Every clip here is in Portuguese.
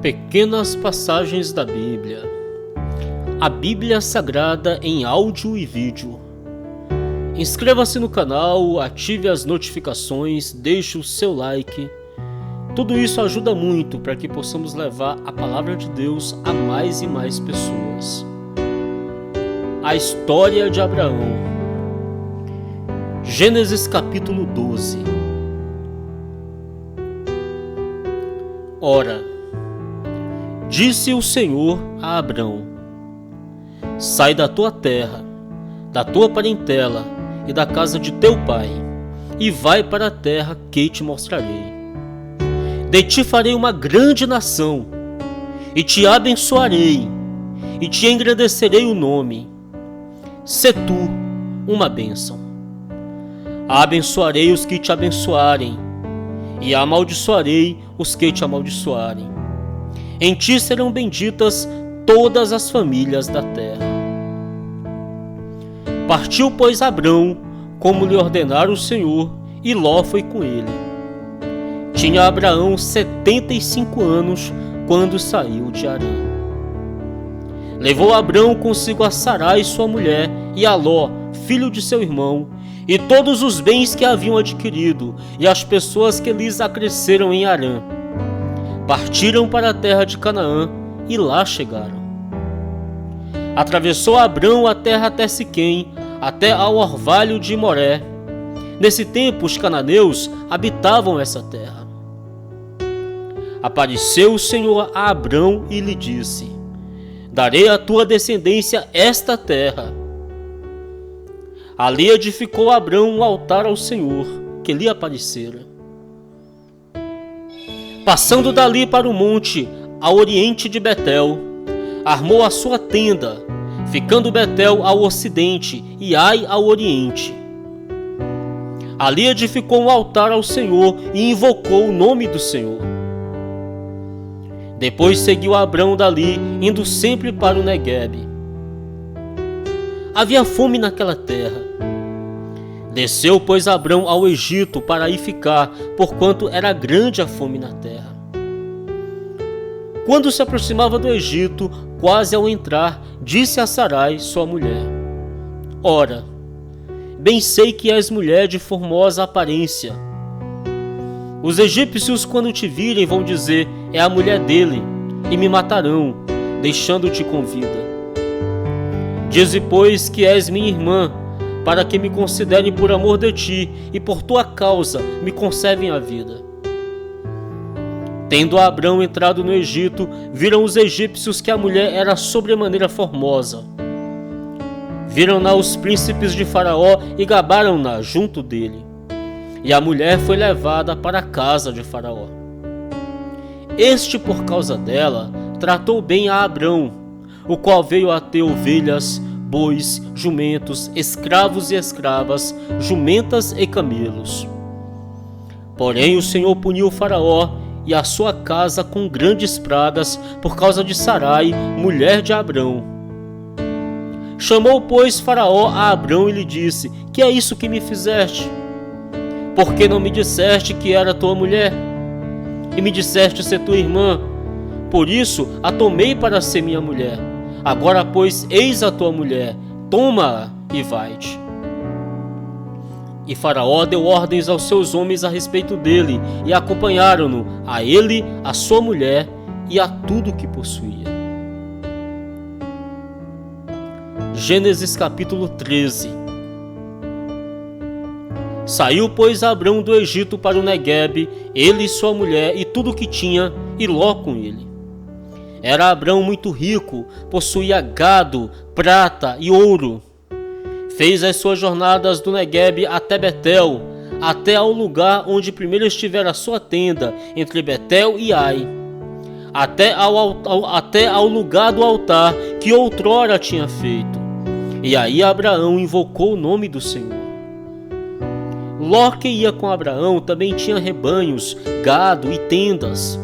Pequenas passagens da Bíblia. A Bíblia Sagrada em áudio e vídeo. Inscreva-se no canal, ative as notificações, deixe o seu like. Tudo isso ajuda muito para que possamos levar a palavra de Deus a mais e mais pessoas. A história de Abraão. Gênesis capítulo 12. Ora, disse o Senhor a Abrão: sai da tua terra, da tua parentela e da casa de teu pai, e vai para a terra que te mostrarei. De ti farei uma grande nação, e te abençoarei, e te engrandecerei o nome. Sê tu uma bênção. Abençoarei os que te abençoarem, e amaldiçoarei os que te amaldiçoarem. Em ti serão benditas todas as famílias da terra. Partiu, pois, Abrão, como lhe ordenara o Senhor, e Ló foi com ele. Tinha Abraão 75 anos quando saiu de Harã. Levou Abrão consigo a Sarai, sua mulher, e a Ló, filho de seu irmão, e todos os bens que haviam adquirido, e as pessoas que lhes acresceram em Harã. Partiram para a terra de Canaã, e lá chegaram. Atravessou Abrão a terra até Siquém, até ao orvalho de Moré. Nesse tempo os cananeus habitavam essa terra. Apareceu o Senhor a Abrão e lhe disse: darei à tua descendência esta terra. Ali edificou Abrão um altar ao Senhor, que lhe aparecera. Passando dali para o monte, ao oriente de Betel, armou a sua tenda, ficando Betel ao ocidente e Ai ao oriente. Ali edificou um altar ao Senhor e invocou o nome do Senhor. Depois seguiu Abrão dali, indo sempre para o Neguebe. Havia fome naquela terra. Desceu, pois, Abrão ao Egito para aí ficar, porquanto era grande a fome na terra. Quando se aproximava do Egito, quase ao entrar, disse a Sarai, sua mulher: ora, bem sei que és mulher de formosa aparência. Os egípcios, quando te virem, vão dizer: é a mulher dele, e me matarão, deixando-te com vida. Dize, pois, que és minha irmã, para que me considerem por amor de ti, e por tua causa me conservem a vida. Tendo Abrão entrado no Egito, viram os egípcios que a mulher era sobremaneira formosa. Viram-na os príncipes de Faraó e gabaram-na junto dele. E a mulher foi levada para a casa de Faraó. Este, por causa dela, tratou bem a Abrão, o qual veio a ter ovelhas, bois, jumentos, escravos e escravas, jumentas e camelos. Porém o Senhor puniu Faraó e a sua casa com grandes pragas por causa de Sarai, mulher de Abrão. Chamou, pois, Faraó a Abrão e lhe disse: que é isso que me fizeste? Por que não me disseste que era tua mulher? E me disseste ser tua irmã? Por isso a tomei para ser minha mulher. Agora, pois, eis a tua mulher, toma-a e vai-te. E Faraó deu ordens aos seus homens a respeito dele, e acompanharam-no, a ele, a sua mulher e a tudo que possuía. Gênesis capítulo 13. Saiu, pois, Abrão do Egito para o Neguebe, ele e sua mulher e tudo o que tinha, e Ló com ele. Era Abrão muito rico, possuía gado, prata e ouro. Fez as suas jornadas do Neguebe até Betel, até ao lugar onde primeiro estivera a sua tenda, entre Betel e Ai, até ao lugar do altar que outrora tinha feito. E aí Abraão invocou o nome do Senhor. Ló, que ia com Abraão, também tinha rebanhos, gado e tendas.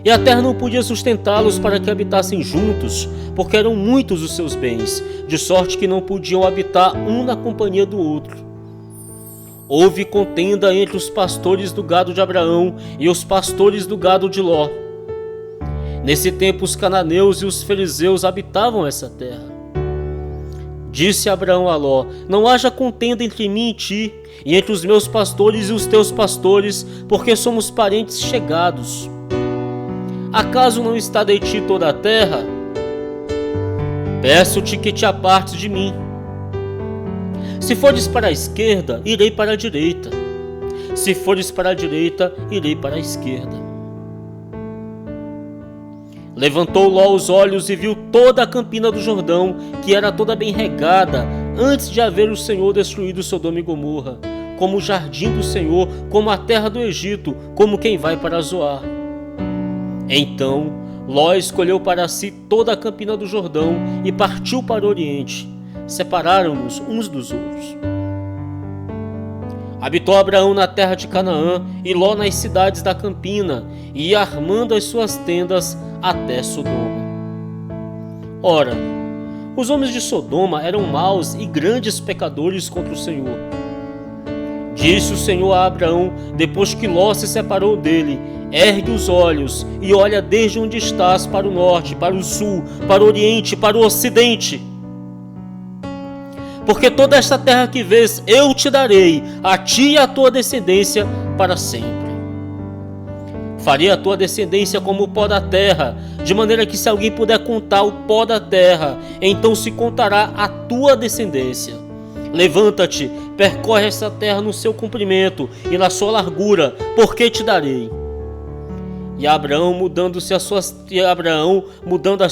E a terra não podia sustentá-los para que habitassem juntos, porque eram muitos os seus bens, de sorte que não podiam habitar um na companhia do outro. Houve contenda entre os pastores do gado de Abraão e os pastores do gado de Ló. Nesse tempo os cananeus e os fariseus habitavam essa terra. Disse Abraão a Ló: não haja contenda entre mim e ti, e entre os meus pastores e os teus pastores, porque somos parentes chegados. Acaso não está de ti toda a terra? Peço-te que te apartes de mim. Se fores para a esquerda, irei para a direita. Se fores para a direita, irei para a esquerda. Levantou Ló os olhos e viu toda a campina do Jordão, que era toda bem regada, antes de haver o Senhor destruído Sodoma e Gomorra, como o jardim do Senhor, como a terra do Egito, como quem vai para Zoar. Então Ló escolheu para si toda a campina do Jordão e partiu para o oriente. Separaram-nos uns dos outros. Habitou Abraão na terra de Canaã e Ló nas cidades da campina, e ia armando as suas tendas até Sodoma. Ora, os homens de Sodoma eram maus e grandes pecadores contra o Senhor. Disse o Senhor a Abraão, depois que Ló se separou dele: ergue os olhos e olha desde onde estás para o norte, para o sul, para o oriente, para o ocidente. Porque toda esta terra que vês eu te darei, a ti e a tua descendência para sempre. Farei a tua descendência como o pó da terra, de maneira que se alguém puder contar o pó da terra, então se contará a tua descendência. Levanta-te, percorre essa terra no seu comprimento e na sua largura, porque te darei. E Abraão, mudando as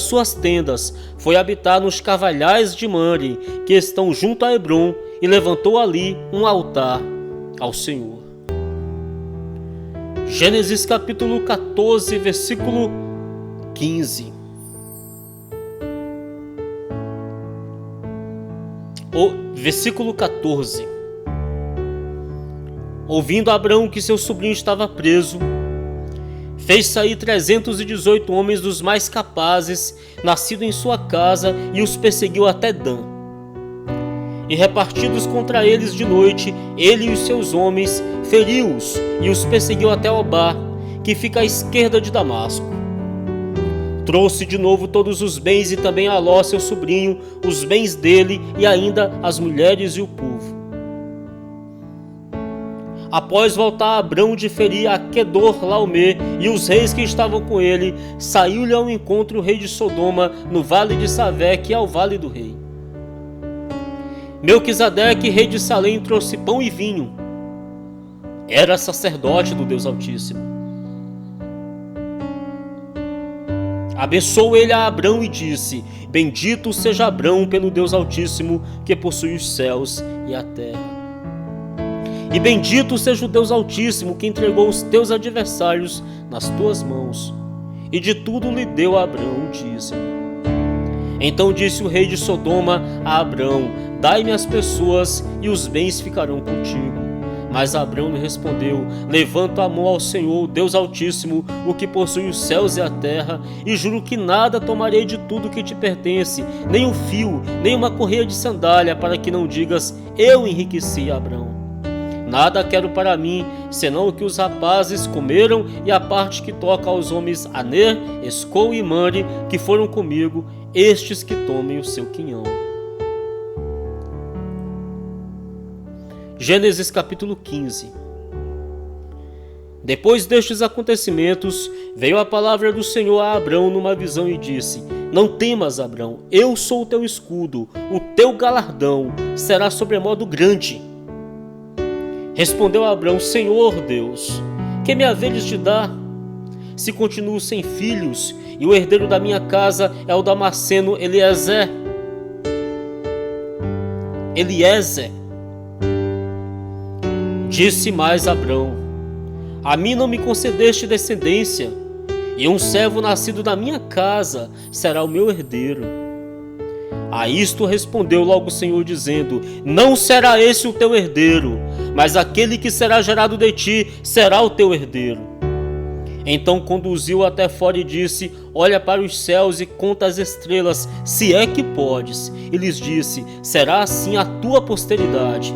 suas tendas, foi habitar nos carvalhais de Mamre, que estão junto a Hebrom, e levantou ali um altar ao Senhor. Gênesis capítulo 14, versículo 15. Versículo 14. Ouvindo Abraão que seu sobrinho estava preso, fez sair 318 homens dos mais capazes, nascidos em sua casa, e os perseguiu até Dan. E repartidos contra eles de noite, ele e os seus homens, feriu-os e os perseguiu até Obá, que fica à esquerda de Damasco. Trouxe de novo todos os bens e também a Ló, seu sobrinho, os bens dele e ainda as mulheres e o povo. Após voltar Abrão de ferir a Quedor-Laomê e os reis que estavam com ele, saiu-lhe ao encontro o rei de Sodoma no vale de Savé, que é o vale do rei. Melquisedeque, rei de Salém, trouxe pão e vinho. Era sacerdote do Deus Altíssimo. Abençoou ele a Abrão e disse: bendito seja Abrão pelo Deus Altíssimo, que possui os céus e a terra. E bendito seja o Deus Altíssimo, que entregou os teus adversários nas tuas mãos. E de tudo lhe deu a Abrão um dízimo. Então disse o rei de Sodoma a Abrão: dai-me as pessoas e os bens ficarão contigo. Mas Abrão lhe respondeu: levanto a mão ao Senhor, Deus Altíssimo, o que possui os céus e a terra, e juro que nada tomarei de tudo que te pertence, nem um fio, nem uma correia de sandália, para que não digas: eu enriqueci Abrão. Nada quero para mim, senão o que os rapazes comeram e a parte que toca aos homens Aner, Escol e Mamre, que foram comigo, estes que tomem o seu quinhão. Gênesis capítulo 15. Depois destes acontecimentos, veio a palavra do Senhor a Abrão numa visão e disse: não temas, Abrão, eu sou o teu escudo, o teu galardão será sobremodo grande. Respondeu Abrão: Senhor Deus, que me haveres de dar? Se continuo sem filhos, e o herdeiro da minha casa é o Damasceno Eliezer. Disse mais Abrão: a mim não me concedeste descendência, e um servo nascido da minha casa será o meu herdeiro. A isto respondeu logo o Senhor, dizendo: não será esse o teu herdeiro, mas aquele que será gerado de ti será o teu herdeiro. Então conduziu até fora e disse: olha para os céus e conta as estrelas, se é que podes. E lhes disse: será assim a tua posteridade.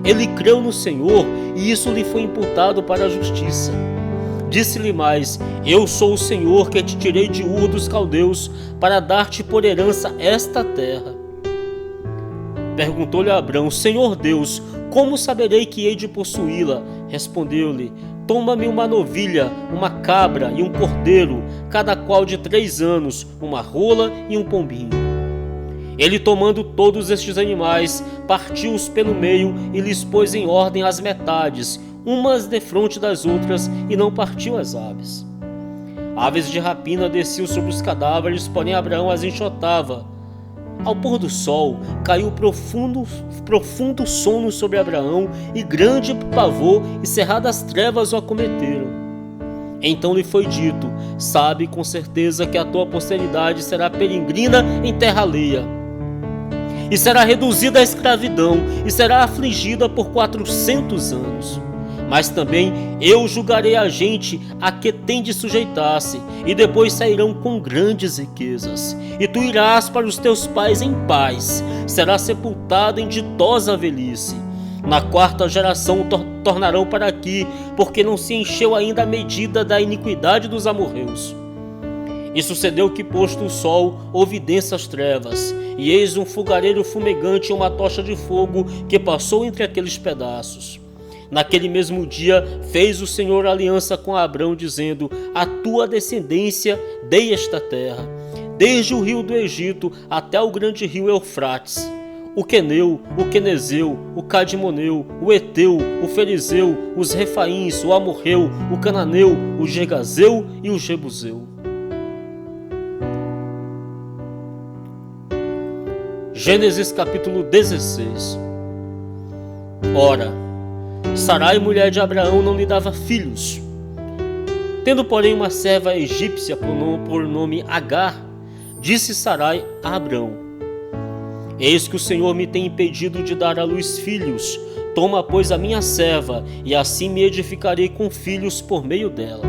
Ele creu no Senhor, e isso lhe foi imputado para a justiça. Disse-lhe mais: Eu sou o Senhor que te tirei de Ur dos Caldeus para dar-te por herança esta terra. Perguntou-lhe Abrão: Senhor Deus, como saberei que hei de possuí-la? Respondeu-lhe: Toma-me uma novilha, uma cabra e um cordeiro, cada qual de 3 anos, uma rola e um pombinho. Ele, tomando todos estes animais, partiu-os pelo meio e lhes pôs em ordem as metades, umas defronte das outras, e não partiu as aves. Aves de rapina desciam sobre os cadáveres, porém Abraão as enxotava. Ao pôr do sol, caiu profundo sono sobre Abraão, e grande pavor e cerradas trevas o acometeram. Então lhe foi dito: Sabe com certeza que a tua posteridade será peregrina em terra alheia, e será reduzida à escravidão, e será afligida por 400 anos. Mas também eu julgarei a gente a que tem de sujeitar-se, e depois sairão com grandes riquezas. E tu irás para os teus pais em paz, serás sepultado em ditosa velhice. Na 4ª geração tornarão para aqui, porque não se encheu ainda a medida da iniquidade dos amorreus. E sucedeu que, posto o sol, houve densas trevas, e eis um fogareiro fumegante e uma tocha de fogo que passou entre aqueles pedaços. Naquele mesmo dia fez o Senhor aliança com Abrão, dizendo: A tua descendência dei esta terra, desde o rio do Egito até o grande rio Eufrates, o Queneu, o Quenezeu, o Cadmoneu, o Eteu, o Ferizeu, os Refaíns, o Amorreu, o Cananeu, o Gergazeu e o Jebuseu. Gênesis capítulo 16. Ora, Sarai, mulher de Abraão, não lhe dava filhos. Tendo, porém, uma serva egípcia por nome Agar, disse Sarai a Abrão: Eis que o Senhor me tem impedido de dar à luz filhos. Toma, pois, a minha serva, e assim me edificarei com filhos por meio dela.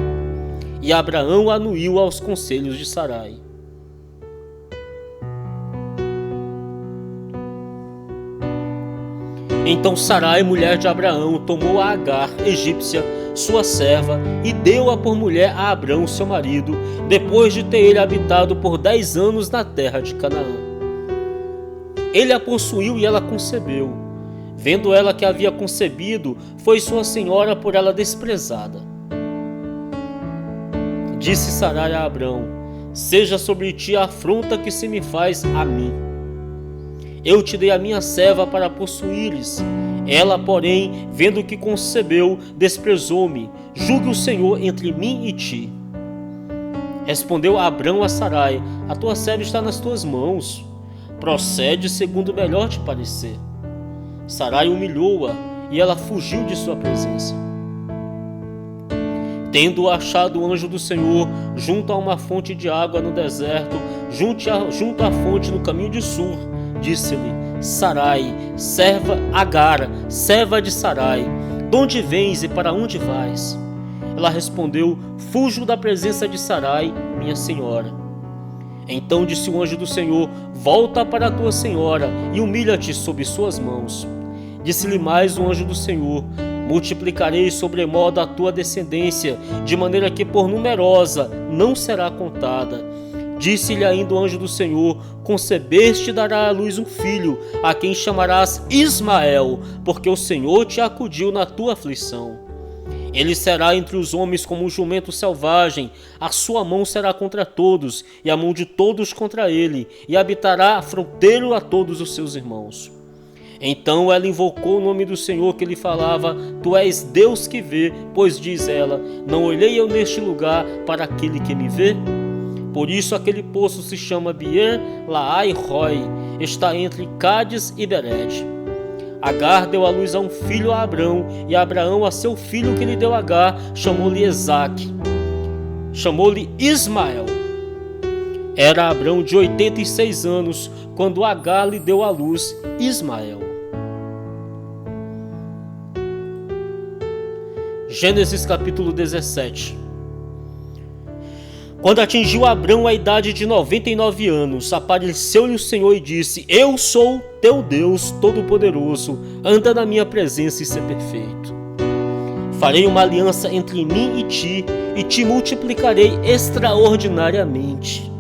E Abraão anuiu aos conselhos de Sarai. Então Sarai, mulher de Abraão, tomou a Agar, egípcia, sua serva, e deu-a por mulher a Abrão, seu marido, depois de ter ele habitado por 10 anos na terra de Canaã. Ele a possuiu e ela concebeu. Vendo ela que havia concebido, foi sua senhora por ela desprezada. Disse Sarai a Abrão: Seja sobre ti a afronta que se me faz a mim. Eu te dei a minha serva para possuíres. Ela, porém, vendo que concebeu, desprezou-me. Julgue o Senhor entre mim e ti. Respondeu Abrão a Sarai: A tua serva está nas tuas mãos. Procede segundo o melhor te parecer. Sarai humilhou-a, e ela fugiu de sua presença. Tendo achado o anjo do Senhor junto a uma fonte de água no deserto, junto à fonte no caminho de Sur, disse-lhe: Sarai, serva Agar, serva de Sarai, de onde vens e para onde vais? Ela respondeu: Fujo da presença de Sarai, minha senhora. Então disse o anjo do Senhor: Volta para a tua senhora e humilha-te sob suas mãos. Disse-lhe mais o anjo do Senhor: Multiplicarei sobremodo a tua descendência, de maneira que por numerosa não será contada. Disse-lhe ainda o anjo do Senhor: Concebeste e dará à luz um filho, a quem chamarás Ismael, porque o Senhor te acudiu na tua aflição. Ele será entre os homens como um jumento selvagem, a sua mão será contra todos, e a mão de todos contra ele, e habitará fronteiro a todos os seus irmãos. Então ela invocou o nome do Senhor que lhe falava: Tu és Deus que vê, pois diz ela: Não olhei eu neste lugar para aquele que me vê? Por isso aquele poço se chama Beer Laai Roi, está entre Cádiz e Bered. Agar deu à luz a um filho a Abrão, e Abraão a seu filho que lhe deu Agar chamou-lhe Isaque. Chamou-lhe Ismael. Era Abrão de 86 anos, quando Agar lhe deu à luz Ismael. Gênesis capítulo 17. Quando atingiu Abrão a idade de 99 anos, apareceu-lhe o Senhor e disse: Eu sou teu Deus Todo-Poderoso, anda na minha presença e ser perfeito. Farei uma aliança entre mim e te multiplicarei extraordinariamente.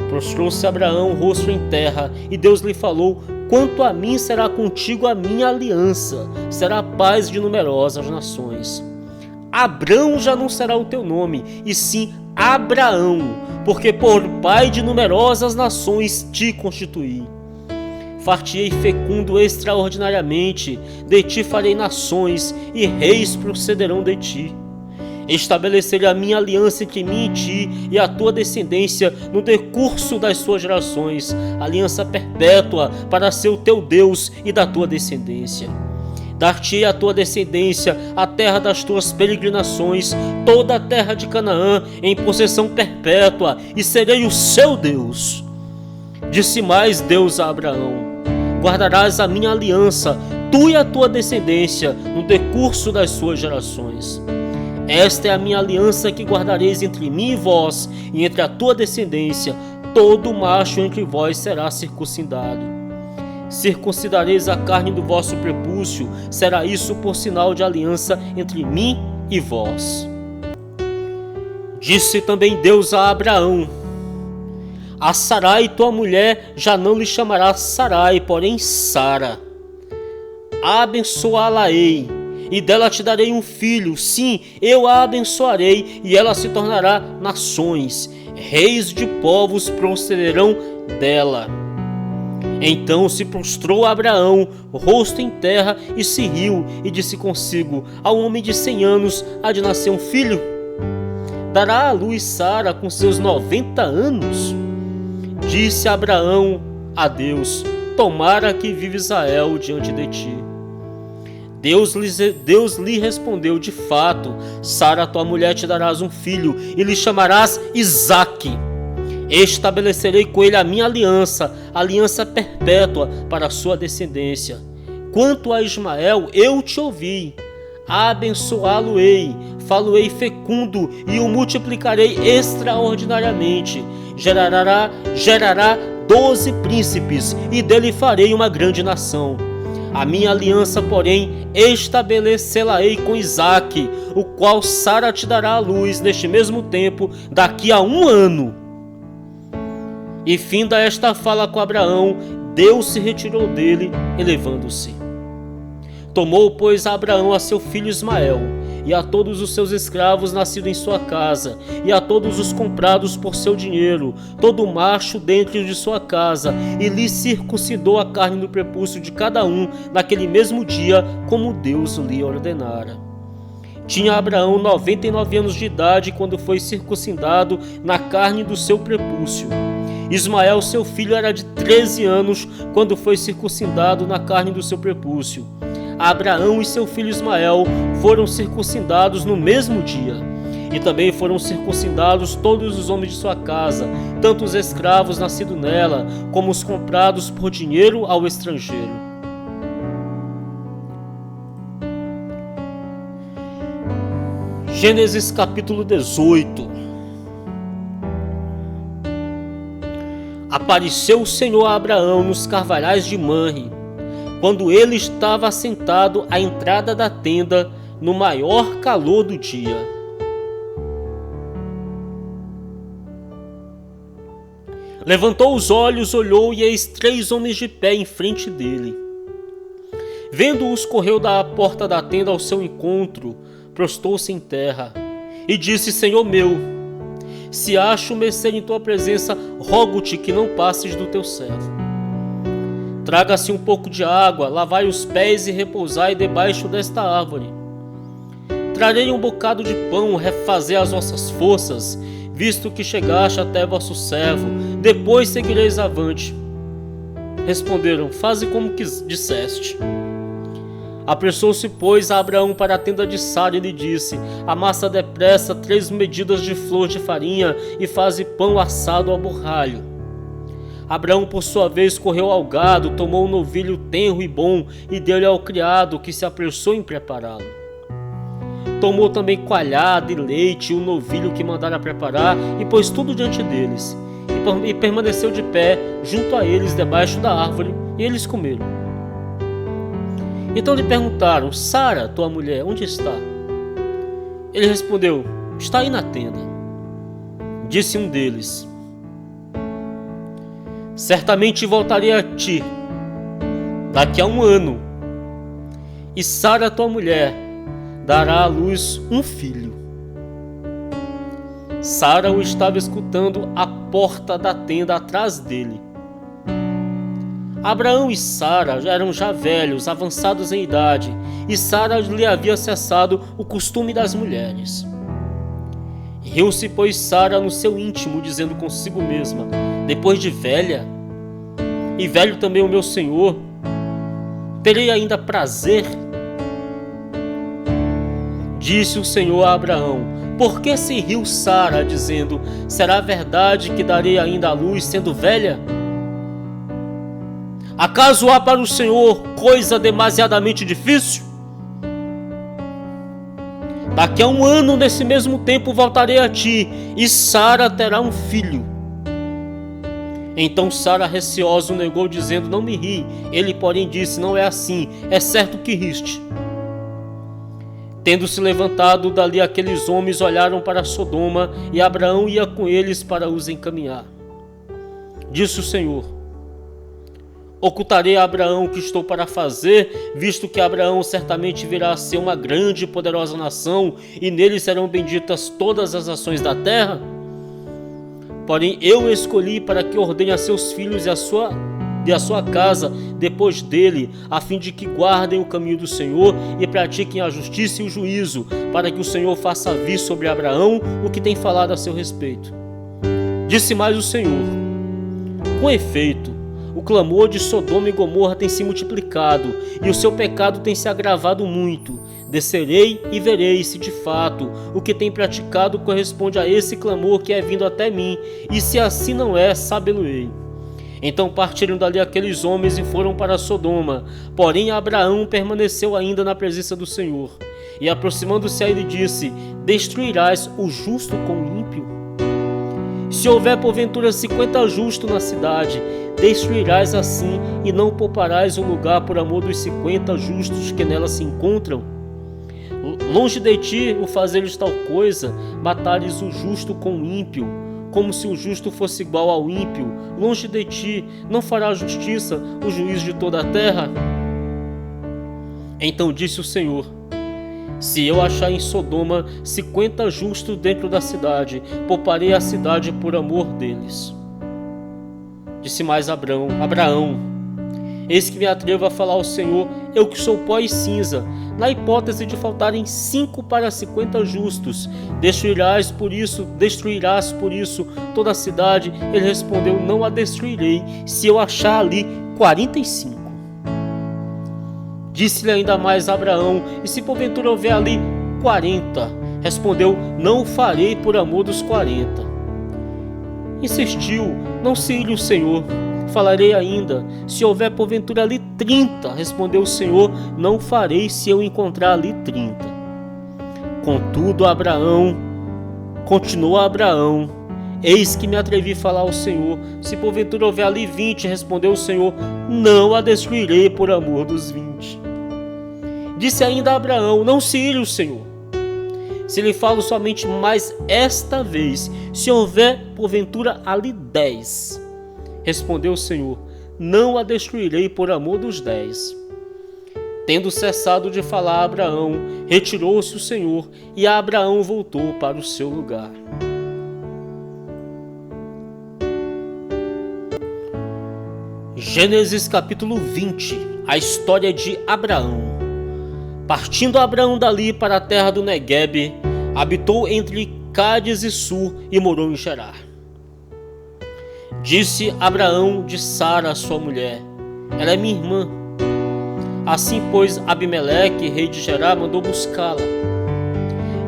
Prostrou-se Abraão, rosto em terra, e Deus lhe falou: quanto a mim, será contigo a minha aliança, será a paz de numerosas nações. Abrão já não será o teu nome, e sim Abraão, porque por pai de numerosas nações te constituí. Far-te-ei fecundo extraordinariamente, de ti farei nações, e reis procederão de ti. Estabelecerei a minha aliança entre mim e ti e a tua descendência no decurso das suas gerações, aliança perpétua para ser o teu Deus e da tua descendência. Dar-te-ei a tua descendência a terra das tuas peregrinações, toda a terra de Canaã, em possessão perpétua, e serei o seu Deus. Disse mais Deus a Abraão: guardarás a minha aliança, tu e a tua descendência, no decurso das suas gerações. Esta é a minha aliança que guardareis entre mim e vós, e entre a tua descendência. Todo macho entre vós será circuncidado. Circuncidareis a carne do vosso prepúcio, será isso por sinal de aliança entre mim e vós. Disse também Deus a Abraão: a Sarai, tua mulher, já não lhe chamará Sarai, porém Sara. Abençoá-la-ei, e dela te darei um filho, sim, eu a abençoarei, e ela se tornará nações, reis de povos procederão dela. Então se prostrou Abraão, rosto em terra, e se riu, e disse consigo: ao homem de 100 anos há de nascer um filho? Dará à luz Sara com seus 90 anos? Disse Abraão a Deus: tomara que vive Israel diante de ti. Deus lhe respondeu: de fato, Sara, tua mulher, te darás um filho, e lhe chamarás Isaque. Estabelecerei com ele a minha aliança, aliança perpétua para a sua descendência. Quanto a Ismael, eu te ouvi. Abençoá-lo-ei, falo-ei fecundo, e o multiplicarei extraordinariamente. Gerará 12 príncipes, e dele farei uma grande nação. A minha aliança, porém, estabelecê-la-ei com Isaque, o qual Sara te dará à luz neste mesmo tempo, daqui a 1 ano. E finda esta fala com Abraão, Deus se retirou dele, elevando-se. Tomou, pois, Abraão a seu filho Ismael, e a todos os seus escravos nascidos em sua casa, e a todos os comprados por seu dinheiro, todo macho dentre de sua casa, e lhe circuncidou a carne do prepúcio de cada um, naquele mesmo dia, como Deus lhe ordenara. Tinha Abraão 99 anos de idade quando foi circuncidado na carne do seu prepúcio. Ismael, seu filho, era de 13 anos quando foi circuncidado na carne do seu prepúcio. Abraão e seu filho Ismael foram circuncidados no mesmo dia. E também foram circuncidados todos os homens de sua casa, tanto os escravos nascidos nela, como os comprados por dinheiro ao estrangeiro. Gênesis capítulo 18. Apareceu o Senhor a Abraão nos carvalhais de Manre, quando ele estava assentado à entrada da tenda, no maior calor do dia. Levantou os olhos, olhou, e eis 3 homens de pé em frente dele. Vendo-os, correu da porta da tenda ao seu encontro, prostou-se em terra, e disse: Senhor meu, se acho mercê em tua presença, rogo-te que não passes do teu servo. Traga-se um pouco de água, lavai os pés e repousai debaixo desta árvore. Trarei um bocado de pão, refazei as vossas forças, visto que chegaste até vosso servo, depois seguireis avante. Responderam: faze como disseste. Apressou-se, pois, a Abraão para a tenda de Sara e lhe disse: amassa depressa 3 medidas de flor de farinha e faze pão assado ao borralho. Abraão, por sua vez, correu ao gado, tomou um novilho tenro e bom e deu-lhe ao criado, que se apressou em prepará-lo. Tomou também coalhada e leite e o novilho que mandara preparar e pôs tudo diante deles. E permaneceu de pé junto a eles debaixo da árvore, e eles comeram. Então lhe perguntaram: Sara, tua mulher, onde está? Ele respondeu: está aí na tenda. Disse um deles: certamente voltarei a ti daqui a 1 ano, e Sara, tua mulher, dará à luz um filho. Sara o estava escutando à porta da tenda atrás dele. Abraão e Sara eram já velhos, avançados em idade, e Sara lhe havia cessado o costume das mulheres. Riu-se, pois, Sara no seu íntimo, dizendo consigo mesma: depois de velha, e velho também o meu senhor, terei ainda prazer? Disse o Senhor a Abraão: por que se riu Sara, dizendo: será verdade que darei ainda à luz, sendo velha? Acaso há para o Senhor coisa demasiadamente difícil? Daqui a 1 ano, nesse mesmo tempo, voltarei a ti, e Sara terá um filho. Então Sara, receosa, o negou, dizendo: não me ri. Ele, porém, disse: não é assim, é certo que riste. Tendo-se levantado dali, aqueles homens olharam para Sodoma, e Abraão ia com eles para os encaminhar. Disse o Senhor: ocultarei a Abraão o que estou para fazer, visto que Abraão certamente virá a ser uma grande e poderosa nação, e nele serão benditas todas as nações da terra? Porém eu o escolhi para que ordene a seus filhos e a sua casa depois dele, a fim de que guardem o caminho do Senhor e pratiquem a justiça e o juízo, para que o Senhor faça vir sobre Abraão o que tem falado a seu respeito. Disse mais o Senhor: com efeito, o clamor de Sodoma e Gomorra tem se multiplicado, e o seu pecado tem se agravado muito. Descerei e verei se de fato o que tem praticado corresponde a esse clamor que é vindo até mim, e se assim não é, sabê-lo-ei. Então partiram dali aqueles homens e foram para Sodoma. Porém Abraão permaneceu ainda na presença do Senhor. E aproximando-se a ele disse: destruirás o justo com o ímpio? Se houver porventura 50 justos na cidade, destruirás assim e não pouparás o lugar por amor dos 50 justos que nela se encontram? Longe de ti o fazeres tal coisa, matares o justo com o ímpio, como se o justo fosse igual ao ímpio. Longe de ti, não fará justiça o juiz de toda a terra? Então disse o Senhor: se eu achar em Sodoma 50 justos dentro da cidade, pouparei a cidade por amor deles. Disse mais Abraão: eis que me atrevo a falar ao Senhor, eu que sou pó e cinza, na hipótese de faltarem 5 para 50 justos, destruirás por isso toda a cidade? Ele respondeu: não a destruirei, se eu achar ali 45. Disse-lhe ainda mais Abraão: e se porventura houver ali 40? Respondeu: não o farei por amor dos 40. Insistiu: não se ire o Senhor, falarei ainda, se houver porventura ali 30. Respondeu o Senhor: não farei se eu encontrar ali 30. Contudo continuou Abraão: eis que me atrevi a falar ao Senhor, se porventura houver ali 20. Respondeu o Senhor: não a destruirei por amor dos 20. Disse ainda Abraão: não se ire o Senhor, se lhe falo somente mais esta vez, se houver porventura ali 10. Respondeu o Senhor: não a destruirei por amor dos 10. Tendo cessado de falar a Abraão, retirou-se o Senhor, e Abraão voltou para o seu lugar. Gênesis capítulo 20. A história de Abraão. Partindo Abraão dali para a terra do Neguebe, habitou entre Cádiz e Sur e morou em Gerar. Disse Abraão de Sara, sua mulher: ela é minha irmã. Assim, pois, Abimeleque, rei de Gerar, mandou buscá-la.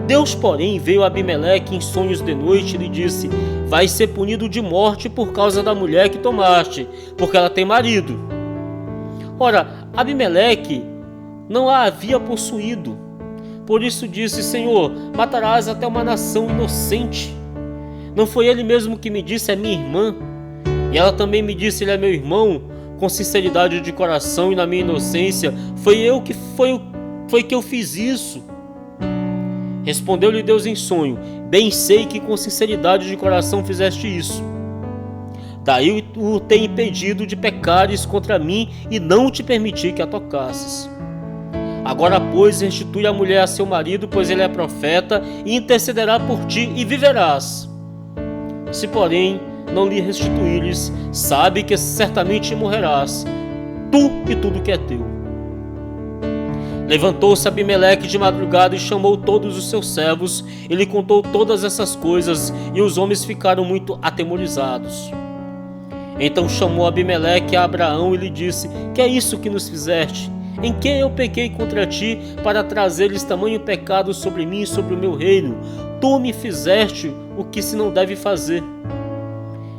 Deus, porém, veio a Abimeleque em sonhos de noite e lhe disse: vais ser punido de morte por causa da mulher que tomaste, porque ela tem marido. Ora, Abimeleque não a havia possuído. Por isso disse: Senhor, matarás até uma nação inocente. Não foi ele mesmo que me disse: é minha irmã? E ela também me disse: ele é meu irmão. Com sinceridade de coração e na minha inocência, foi que eu fiz isso. Respondeu-lhe Deus em sonho: bem sei que com sinceridade de coração fizeste isso. Daí o tenho impedido de pecares contra mim e não te permiti que a tocasses. Agora, pois, restitui a mulher a seu marido, pois ele é profeta, e intercederá por ti, e viverás. Se, porém, não lhe restituíres, sabe que certamente morrerás, tu e tudo que é teu. Levantou-se Abimeleque de madrugada e chamou todos os seus servos, e lhe contou todas essas coisas, e os homens ficaram muito atemorizados. Então chamou Abimeleque a Abraão e lhe disse: que é isso que nos fizeste? Em que eu pequei contra ti para trazeres tamanho pecado sobre mim e sobre o meu reino? Tu me fizeste o que se não deve fazer.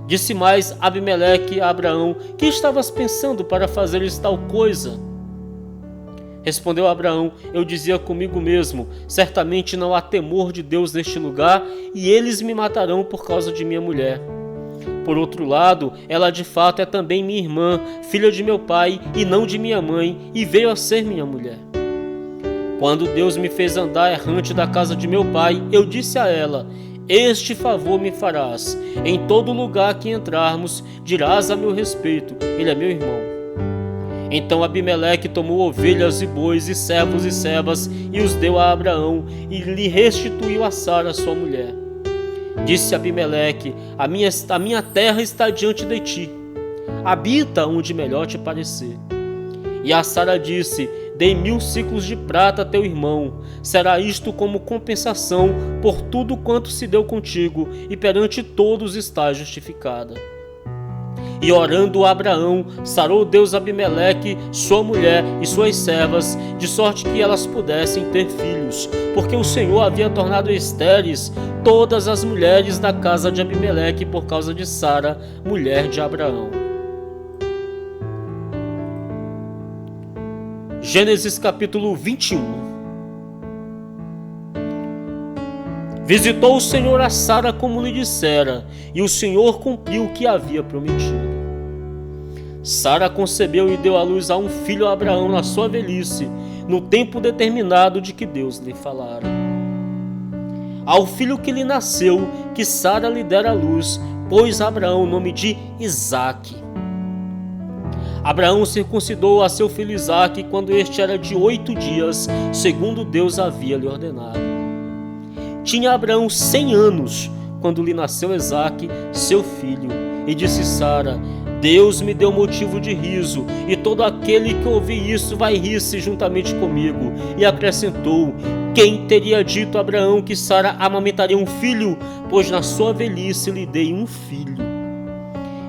Disse mais Abimeleque a Abraão: que estavas pensando para fazeres tal coisa? Respondeu Abraão: eu dizia comigo mesmo: certamente não há temor de Deus neste lugar, e eles me matarão por causa de minha mulher. Por outro lado, ela de fato é também minha irmã, filha de meu pai e não de minha mãe, e veio a ser minha mulher. Quando Deus me fez andar errante da casa de meu pai, eu disse a ela: este favor me farás. Em todo lugar que entrarmos, dirás a meu respeito: ele é meu irmão. Então Abimeleque tomou ovelhas e bois e servos e servas e os deu a Abraão, e lhe restituiu a Sara, sua mulher. Disse Abimeleque: a minha terra está diante de ti, habita onde melhor te parecer. E a Sara disse: dei 1000 siclos de prata a teu irmão, será isto como compensação por tudo quanto se deu contigo, e perante todos estás justificada. E orando Abraão, sarou Deus Abimeleque, sua mulher e suas servas, de sorte que elas pudessem ter filhos, porque o Senhor havia tornado estéreis todas as mulheres da casa de Abimeleque por causa de Sara, mulher de Abraão. Gênesis capítulo 21. Visitou o Senhor a Sara como lhe dissera, e o Senhor cumpriu o que havia prometido. Sara concebeu e deu à luz a um filho a Abraão na sua velhice, no tempo determinado de que Deus lhe falara. Ao filho que lhe nasceu, que Sara lhe dera à luz, pôs a Abraão o nome de Isaque. Abraão circuncidou a seu filho Isaque quando este era de 8 dias, segundo Deus havia lhe ordenado. Tinha Abraão 100 anos, quando lhe nasceu Isaque, seu filho, e disse Sara: Deus me deu motivo de riso, e todo aquele que ouvir isso vai rir-se juntamente comigo. E acrescentou: quem teria dito a Abraão que Sara amamentaria um filho? Pois na sua velhice lhe dei um filho.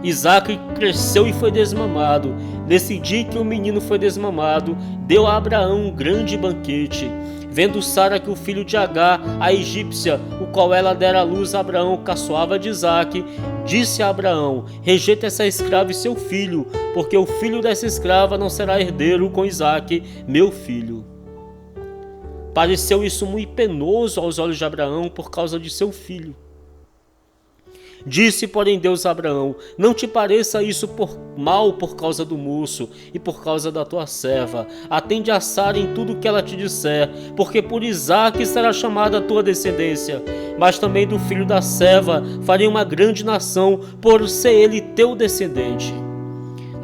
Isaque cresceu e foi desmamado. Nesse dia que o menino foi desmamado, deu a Abraão um grande banquete. Vendo Sara que o filho de Agar, a egípcia, o qual ela dera à luz a Abraão, caçoava de Isaque, disse a Abraão: rejeita essa escrava e seu filho, porque o filho dessa escrava não será herdeiro com Isaque, meu filho. Pareceu isso muito penoso aos olhos de Abraão por causa de seu filho. Disse, porém, Deus a Abraão: não te pareça isso mal por causa do moço e por causa da tua serva. Atende a Sara em tudo que ela te disser, porque por Isaque será chamada a tua descendência. Mas também do filho da serva farei uma grande nação, por ser ele teu descendente.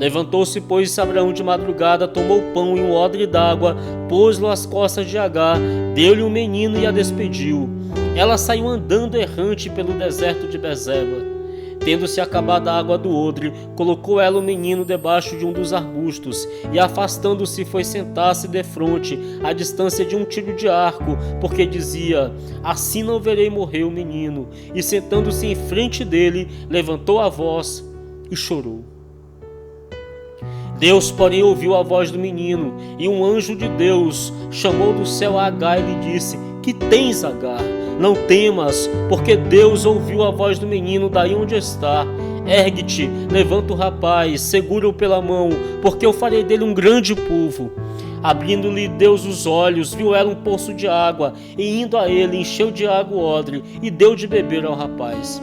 Levantou-se, pois, Abraão de madrugada, tomou pão e um odre d'água, pôs-lo às costas de Agar, deu-lhe um menino e a despediu. Ela saiu andando errante pelo deserto de Bezeba. Tendo-se acabado a água do odre, colocou ela o menino debaixo de um dos arbustos, e afastando-se foi sentar-se defronte, à distância de um tiro de arco, porque dizia: assim não verei morrer o menino. E sentando-se em frente dele, levantou a voz e chorou. Deus, porém, ouviu a voz do menino, e um anjo de Deus chamou do céu a Agar e lhe disse: que tens, Agar? Não temas, porque Deus ouviu a voz do menino daí onde está. Ergue-te, levanta o rapaz, segura-o pela mão, porque eu farei dele um grande povo. Abrindo-lhe Deus os olhos, viu ela um poço de água, e indo a ele, encheu de água o odre, e deu de beber ao rapaz.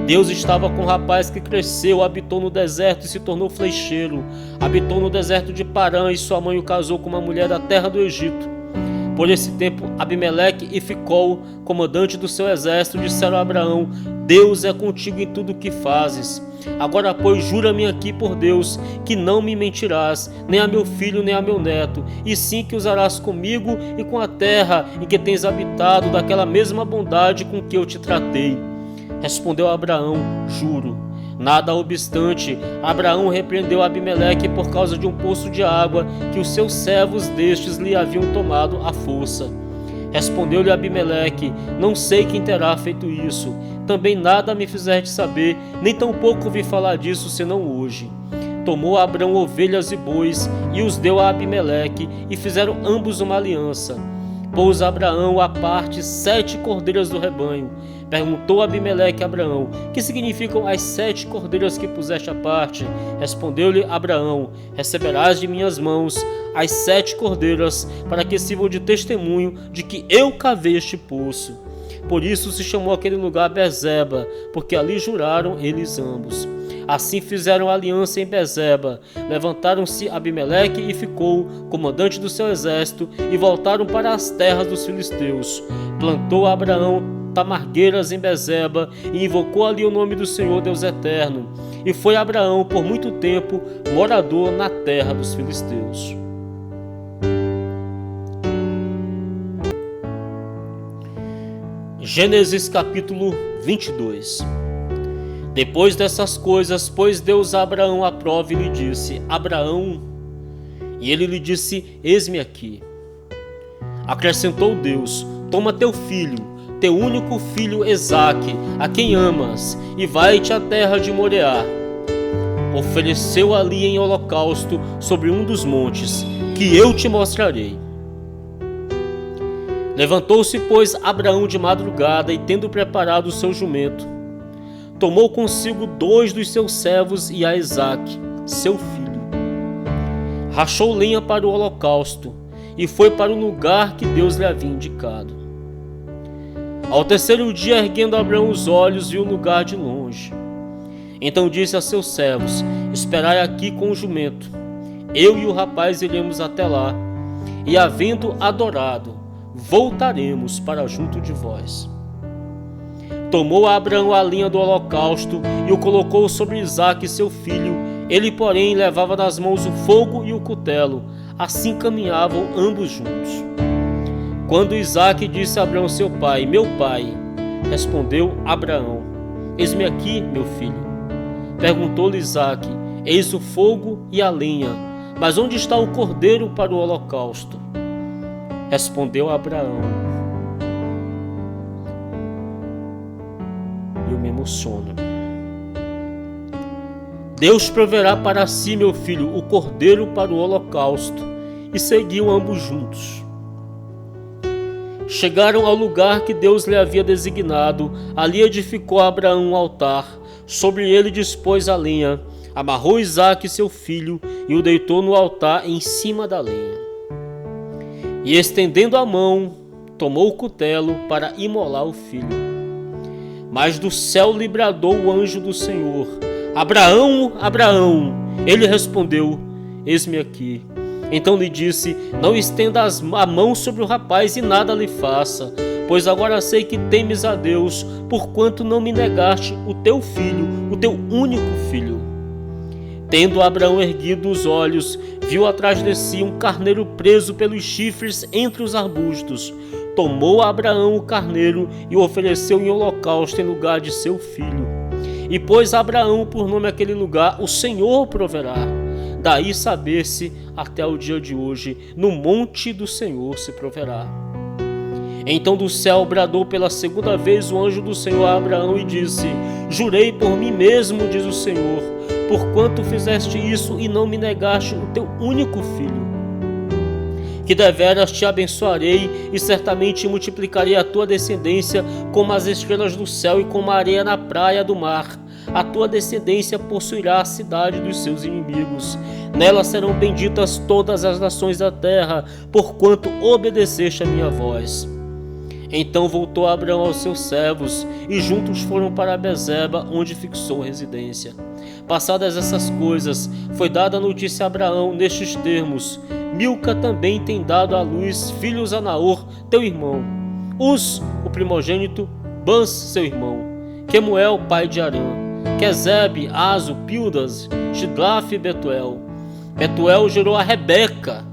Deus estava com o rapaz que cresceu, habitou no deserto e se tornou flecheiro. Habitou no deserto de Parã, e sua mãe o casou com uma mulher da terra do Egito. Por esse tempo, Abimeleque e Ficol, comandante do seu exército, disseram a Abraão: Deus é contigo em tudo o que fazes. Agora, pois, jura-me aqui por Deus que não me mentirás, nem a meu filho, nem a meu neto, e sim que usarás comigo e com a terra em que tens habitado daquela mesma bondade com que eu te tratei. Respondeu Abraão: Juro. Nada obstante, Abraão repreendeu Abimeleque por causa de um poço de água que os seus servos destes lhe haviam tomado à força. Respondeu-lhe Abimeleque: Não sei quem terá feito isso. Também nada me fizeste saber, nem tampouco ouvi falar disso senão hoje. Tomou Abraão ovelhas e bois e os deu a Abimeleque, e fizeram ambos uma aliança. Pôs Abraão à parte 7 cordeiras do rebanho. Perguntou Abimeleque a Abraão: Que significam as 7 cordeiras que puseste à parte? Respondeu-lhe Abraão: Receberás de minhas mãos as 7 cordeiras, para que sirvam de testemunho de que eu cavei este poço. Por isso se chamou aquele lugar Bezeba, porque ali juraram eles ambos. Assim fizeram aliança em Bezeba. Levantaram-se Abimeleque e Ficol, comandante do seu exército, e voltaram para as terras dos filisteus. Plantou Abraão tamargueiras em Bezeba e invocou ali o nome do Senhor Deus Eterno. E foi Abraão por muito tempo morador na terra dos filisteus. Gênesis capítulo 22. Depois dessas coisas, pôs Deus a Abraão à prova e lhe disse: Abraão. E ele lhe disse: Eis-me aqui. Acrescentou Deus: Toma teu filho, teu único filho Isaque, a quem amas, e vai-te à terra de Moriá. Ofereceu ali em holocausto sobre um dos montes, que eu te mostrarei. Levantou-se, pois, Abraão de madrugada, e tendo preparado o seu jumento, tomou consigo 2 dos seus servos e a Isaque, seu filho. Rachou lenha para o holocausto, e foi para o lugar que Deus lhe havia indicado. Ao terceiro dia, erguendo Abraão os olhos, viu o lugar de longe. Então disse a seus servos: Esperai aqui com o jumento. Eu e o rapaz iremos até lá, e havendo adorado, voltaremos para junto de vós. Tomou Abraão a lenha do holocausto e o colocou sobre Isaque seu filho. Ele, porém, levava nas mãos o fogo e o cutelo. Assim caminhavam ambos juntos. Quando Isaque disse a Abraão seu pai: Meu pai, respondeu Abraão: Eis-me aqui, meu filho. Perguntou-lhe Isaque: Eis o fogo e a lenha, mas onde está o cordeiro para o holocausto? Respondeu Abraão. Eu me emociono. Deus proverá para si, meu filho, o cordeiro para o holocausto. E seguiu ambos juntos. Chegaram ao lugar que Deus lhe havia designado. Ali edificou Abraão um altar. Sobre ele dispôs a lenha. Amarrou Isaque, seu filho, e o deitou no altar em cima da lenha. E estendendo a mão, tomou o cutelo para imolar o filho. Mas do céu lhe bradou o anjo do Senhor: Abraão, Abraão! Ele respondeu: Eis-me aqui. Então lhe disse: Não estendas a mão sobre o rapaz e nada lhe faça, pois agora sei que temes a Deus, porquanto não me negaste o teu filho, o teu único filho. Tendo Abraão erguido os olhos, viu atrás de si um carneiro preso pelos chifres entre os arbustos. Tomou Abraão o carneiro e o ofereceu em holocausto em lugar de seu filho. E pôs Abraão por nome aquele lugar: O Senhor proverá. Daí saber-se até o dia de hoje: no monte do Senhor se proverá. Então do céu bradou pela segunda vez o anjo do Senhor a Abraão e disse: Jurei por mim mesmo, diz o Senhor, porquanto fizeste isso e não me negaste o teu único filho, que deveras te abençoarei e certamente multiplicarei a tua descendência como as estrelas do céu e como a areia na praia do mar. A tua descendência possuirá a cidade dos seus inimigos. Nela serão benditas todas as nações da terra, porquanto obedeceste a minha voz. Então voltou Abraão aos seus servos, e juntos foram para Bezeba, onde fixou residência. Passadas essas coisas, foi dada a notícia a Abraão nestes termos: Milca também tem dado à luz filhos a Naor, teu irmão, Uz, o primogênito, Bans, seu irmão, Quemuel, pai de Arã, Quezebe, Azo, Pildas, Gidlaf e Betuel. Betuel gerou a Rebeca.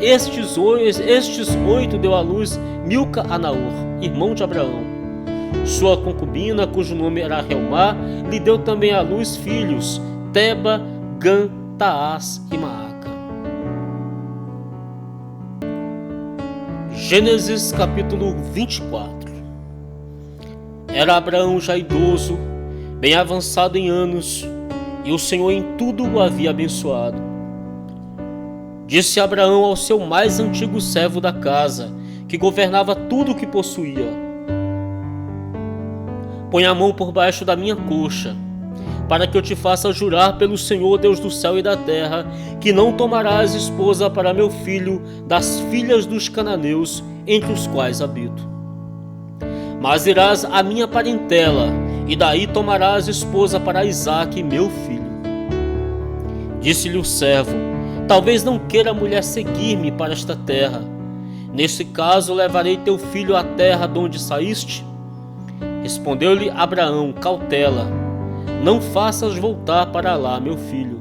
Estes 8 deu à luz Milca a Naor, irmão de Abraão. Sua concubina, cujo nome era Reumá, lhe deu também à luz filhos, Teba, Gã, Taás e Maaca. Gênesis capítulo 24. Era Abraão já idoso, bem avançado em anos, e o Senhor em tudo o havia abençoado. Disse Abraão ao seu mais antigo servo da casa, que governava tudo o que possuía: põe a mão por baixo da minha coxa, para que eu te faça jurar pelo Senhor Deus do céu e da terra, que não tomarás esposa para meu filho das filhas dos cananeus, entre os quais habito. Mas irás à minha parentela, e daí tomarás esposa para Isaque, meu filho. Disse-lhe o servo: talvez não queira a mulher seguir-me para esta terra. Nesse caso levarei teu filho à terra de onde saíste? Respondeu-lhe Abraão: cautela, não faças voltar para lá, meu filho.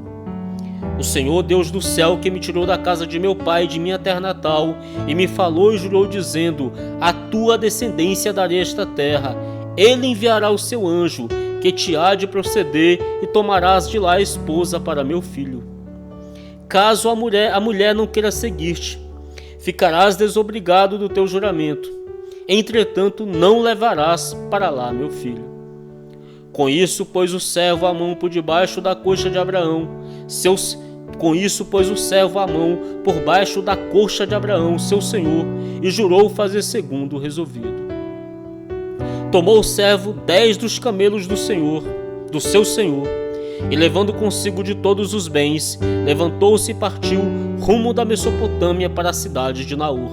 O Senhor Deus do céu, que me tirou da casa de meu pai e de minha terra natal, e me falou e jurou dizendo: a tua descendência darei esta terra. Ele enviará o seu anjo, que te há de proceder, e tomarás de lá a esposa para meu filho. Caso a mulher não queira seguir-te, ficarás desobrigado do teu juramento. Entretanto, não levarás para lá meu filho. Com isso, pôs o servo a mão por debaixo da coxa de Abraão, por baixo da coxa de Abraão, seu senhor, e jurou fazer segundo o resolvido. Tomou o servo 10 dos camelos do seu senhor, e levando consigo de todos os bens, levantou-se e partiu rumo da Mesopotâmia para a cidade de Naor.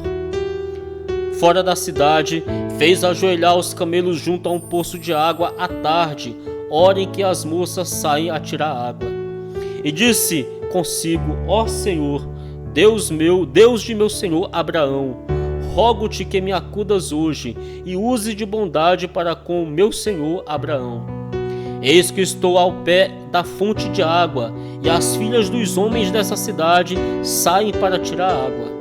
Fora da cidade, fez ajoelhar os camelos junto a um poço de água à tarde, hora em que as moças saem a tirar água. E disse consigo: ó Senhor, Deus meu, Deus de meu senhor Abraão, rogo-te que me acudas hoje e use de bondade para com o meu senhor Abraão. Eis que estou ao pé da fonte de água, e as filhas dos homens dessa cidade saem para tirar água.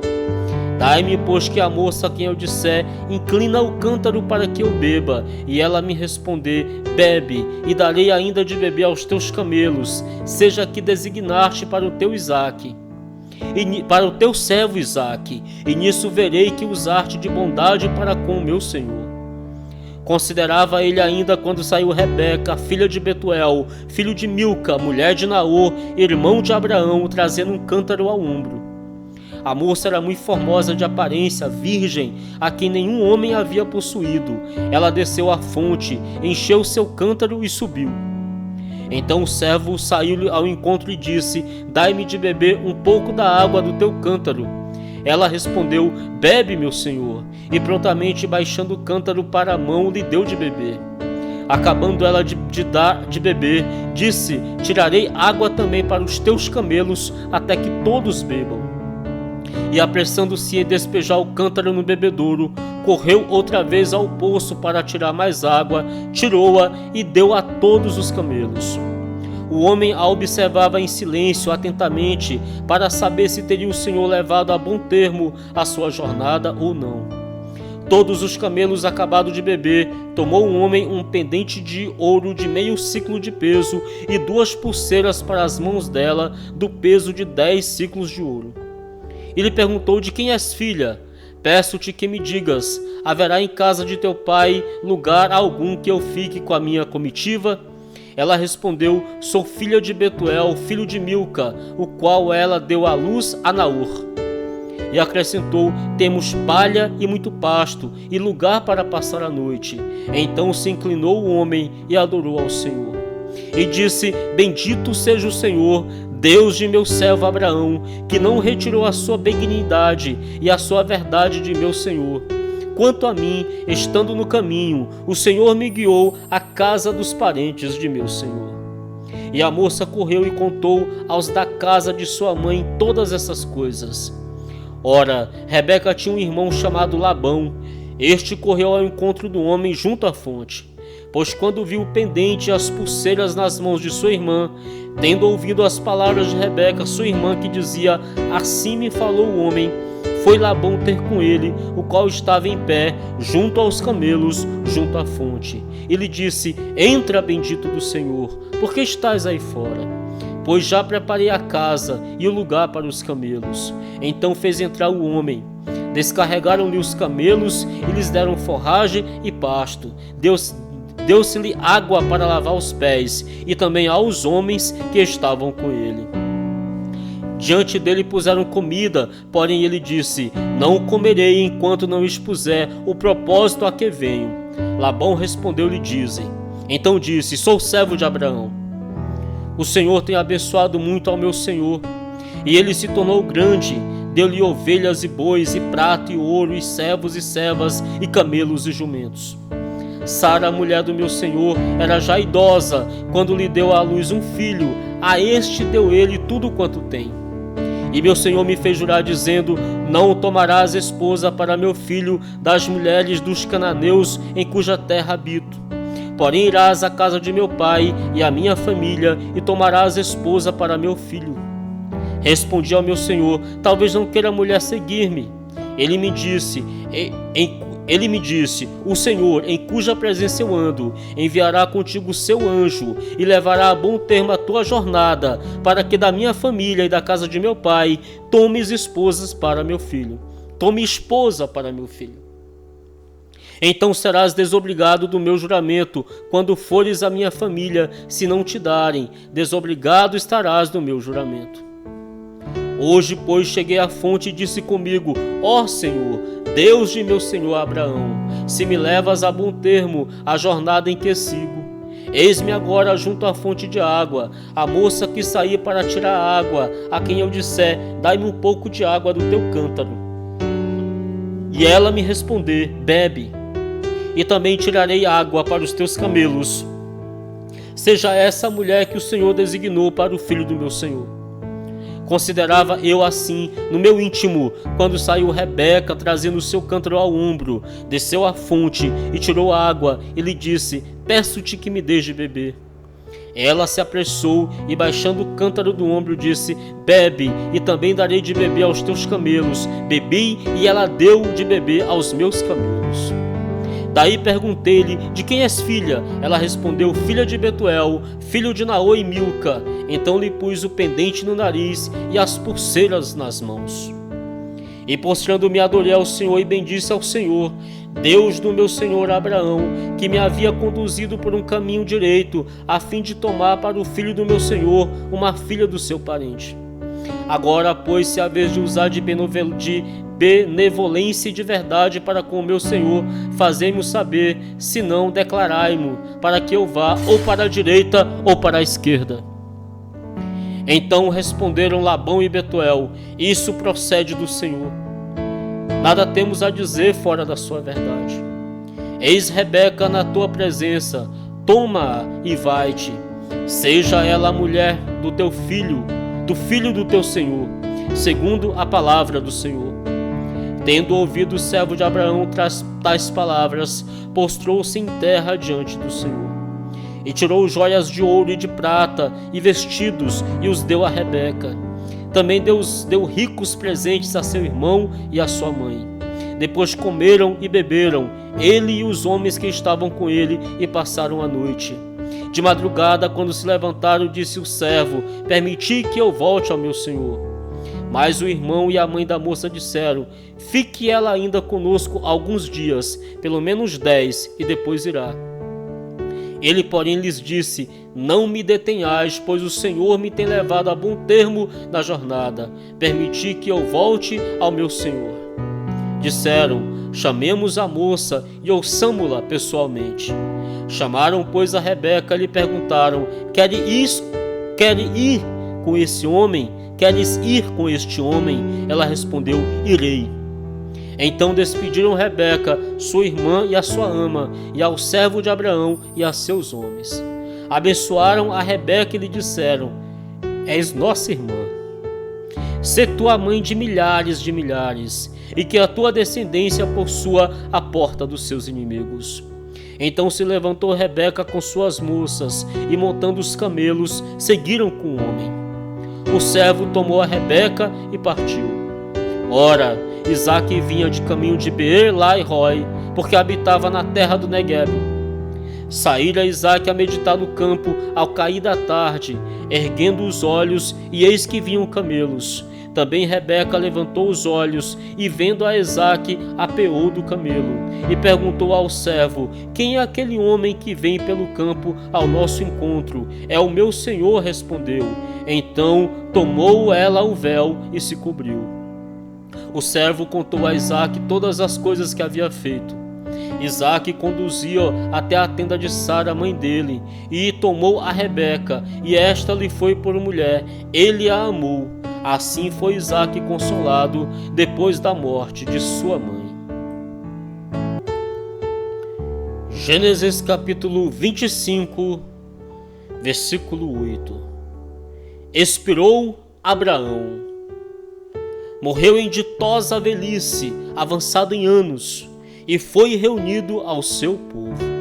Dai-me, pois, que a moça a quem eu disser: inclina o cântaro para que eu beba, e ela me responder: bebe, e darei ainda de beber aos teus camelos, seja que designar-te para o teu Isaque, e para o teu servo Isaque, e nisso verei que usar-te de bondade para com o meu senhor. Considerava ele ainda quando saiu Rebeca, filha de Betuel, filho de Milca, mulher de Naor, irmão de Abraão, trazendo um cântaro ao ombro. A moça era muito formosa de aparência, virgem, a quem nenhum homem havia possuído. Ela desceu à fonte, encheu seu cântaro e subiu. Então o servo saiu-lhe ao encontro e disse: dai-me de beber um pouco da água do teu cântaro. Ela respondeu: bebe, meu senhor. E prontamente, baixando o cântaro para a mão, lhe deu de beber. Acabando ela de dar de beber, disse: tirarei água também para os teus camelos, até que todos bebam. E apressando-se em despejar o cântaro no bebedouro, correu outra vez ao poço para tirar mais água, tirou-a e deu a todos os camelos. O homem a observava em silêncio, atentamente, para saber se teria o Senhor levado a bom termo a sua jornada ou não. Todos os camelos acabados de beber, tomou o homem um pendente de ouro de meio siclo de peso e 2 pulseiras para as mãos dela, do peso de 10 siclos de ouro. E lhe perguntou: de quem és filha? Peço-te que me digas: haverá em casa de teu pai lugar algum que eu fique com a minha comitiva? Ela respondeu: sou filha de Betuel, filho de Milca, o qual ela deu à luz a Naor. E acrescentou: temos palha e muito pasto, e lugar para passar a noite. Então se inclinou o homem e adorou ao Senhor. E disse: bendito seja o Senhor, Deus de meu servo Abraão, que não retirou a sua benignidade e a sua verdade de meu senhor. Quanto a mim, estando no caminho, o Senhor me guiou à casa dos parentes de meu senhor. E a moça correu e contou aos da casa de sua mãe todas essas coisas. Ora, Rebeca tinha um irmão chamado Labão. Este correu ao encontro do homem junto à fonte, pois quando viu o pendente e as pulseiras nas mãos de sua irmã, tendo ouvido as palavras de Rebeca, sua irmã, que dizia: assim me falou o homem, foi Labão ter com ele, o qual estava em pé, junto aos camelos, junto à fonte. E lhe disse: entra, bendito do Senhor, por que estás aí fora? Pois já preparei a casa e o lugar para os camelos. Então fez entrar o homem. Descarregaram-lhe os camelos e lhes deram forragem e pasto. Deu-se-lhe água para lavar os pés, e também aos homens que estavam com ele. Diante dele puseram comida, porém ele disse: não comerei enquanto não expuser o propósito a que venho. Labão respondeu-lhe: dizem. Então disse: sou servo de Abraão. O Senhor tem abençoado muito ao meu senhor, e ele se tornou grande. Deu-lhe ovelhas e bois, e prata e ouro, e servos e servas, e camelos e jumentos. Sara, a mulher do meu senhor, era já idosa quando lhe deu à luz um filho. A este deu ele tudo quanto tem. E meu senhor me fez jurar, dizendo: não tomarás esposa para meu filho das mulheres dos cananeus em cuja terra habito. Porém irás à casa de meu pai e à minha família, e tomarás esposa para meu filho. Respondi ao meu senhor: talvez não queira a mulher seguir-me. Ele me disse: o Senhor, em cuja presença eu ando, enviará contigo seu anjo, e levará a bom termo a tua jornada, para que da minha família e da casa de meu pai tomes esposas para meu filho. Tome esposa para meu filho. Então serás desobrigado do meu juramento, quando fores à minha família, se não te darem, desobrigado estarás do meu juramento. Hoje, pois, cheguei à fonte e disse comigo: ó Senhor, Deus de meu senhor Abraão, se me levas a bom termo a jornada em que sigo, eis-me agora junto à fonte de água, a moça que saí para tirar água, a quem eu disser: dai-me um pouco de água do teu cântaro. E ela me responder: bebe, e também tirarei água para os teus camelos. Seja essa a mulher que o Senhor designou para o filho do meu senhor. Considerava eu assim no meu íntimo, quando saiu Rebeca trazendo o seu cântaro ao ombro, desceu à fonte e tirou água, e lhe disse: peço-te que me dês de beber. Ela se apressou e, baixando o cântaro do ombro, disse: bebe, e também darei de beber aos teus camelos. Bebi, e ela deu de beber aos meus camelos. Daí perguntei-lhe: de quem és filha? Ela respondeu: filha de Betuel, filho de Naô e Milca. Então lhe pus o pendente no nariz e as pulseiras nas mãos. E prostrando-me adorei ao Senhor e bendisse ao Senhor, Deus do meu senhor Abraão, que me havia conduzido por um caminho direito, a fim de tomar para o filho do meu senhor uma filha do seu parente. Agora, pois, se a vez de usar de benevolência e de verdade para com o meu senhor, fazei-mo saber, se não, declarai-mo, para que eu vá ou para a direita ou para a esquerda. Então responderam Labão e Betuel: isso procede do Senhor. Nada temos a dizer fora da sua verdade. Eis Rebeca na tua presença, toma-a e vai-te. Seja ela a mulher do teu filho, do filho do teu senhor, segundo a palavra do Senhor. Tendo ouvido o servo de Abraão tais palavras, prostrou-se em terra diante do Senhor. E tirou joias de ouro e de prata e vestidos, e os deu a Rebeca. Também deu ricos presentes a seu irmão e a sua mãe. Depois comeram e beberam, ele e os homens que estavam com ele, e passaram a noite. De madrugada, quando se levantaram, disse o servo: permiti que eu volte ao meu senhor. Mas o irmão e a mãe da moça disseram: fique ela ainda conosco alguns dias, pelo menos 10, e depois irá. Ele, porém, lhes disse: não me detenhais, pois o Senhor me tem levado a bom termo na jornada. Permiti que eu volte ao meu senhor. Disseram: chamemos a moça e ouçamo-la pessoalmente. Chamaram, pois, a Rebeca e lhe perguntaram: queres ir com esse homem? Queres ir com este homem? Ela respondeu: irei. Então despediram Rebeca, sua irmã e a sua ama, e ao servo de Abraão e a seus homens. abençoaram a Rebeca e lhe disseram: És nossa irmã. Sê tu a mãe de milhares, e que a tua descendência possua a porta dos seus inimigos. Então se levantou Rebeca com suas moças, e montando os camelos, seguiram com o homem. O servo tomou a Rebeca e partiu. Ora, Isaque vinha de caminho de Beer-Lahai-roi, porque habitava na terra do Neguebe. Saíra Isaque a meditar no campo ao cair da tarde, erguendo os olhos, e eis que vinham camelos. Também Rebeca levantou os olhos, e vendo a Isaque, apeou do camelo, e perguntou ao servo: Quem é aquele homem que vem pelo campo ao nosso encontro? É o meu senhor, respondeu. Então tomou ela o véu e se cobriu. O servo contou a Isaque todas as coisas que havia feito. Isaque conduziu até a tenda de Sara, mãe dele, e tomou a Rebeca, e esta lhe foi por mulher. Ele a amou. Assim foi Isaque consolado depois da morte de sua mãe. Gênesis capítulo 25, versículo 8. Expirou Abraão. Morreu em ditosa velhice, avançado em anos, e foi reunido ao seu povo.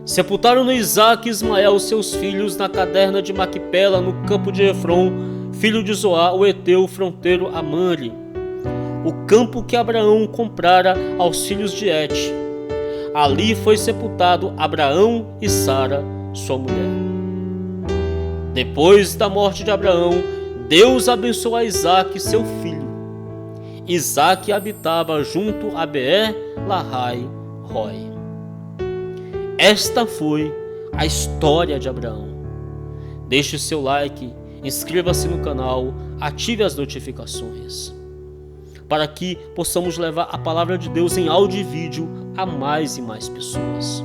Sepultaram-no Isaque e Ismael, seus filhos, na caverna de Maquipela, no campo de Efron, filho de Zoar, o heteu, fronteiro a Mamre, o campo que Abraão comprara aos filhos de Et. Ali foi sepultado Abraão e Sara, sua mulher. Depois da morte de Abraão, Deus abençoou a Isaque, seu filho. Isaque habitava junto a Beer-Lahai-roi. Esta foi a história de Abraão. Deixe seu like, inscreva-se no canal, ative as notificações, para que possamos levar a palavra de Deus em áudio e vídeo a mais e mais pessoas.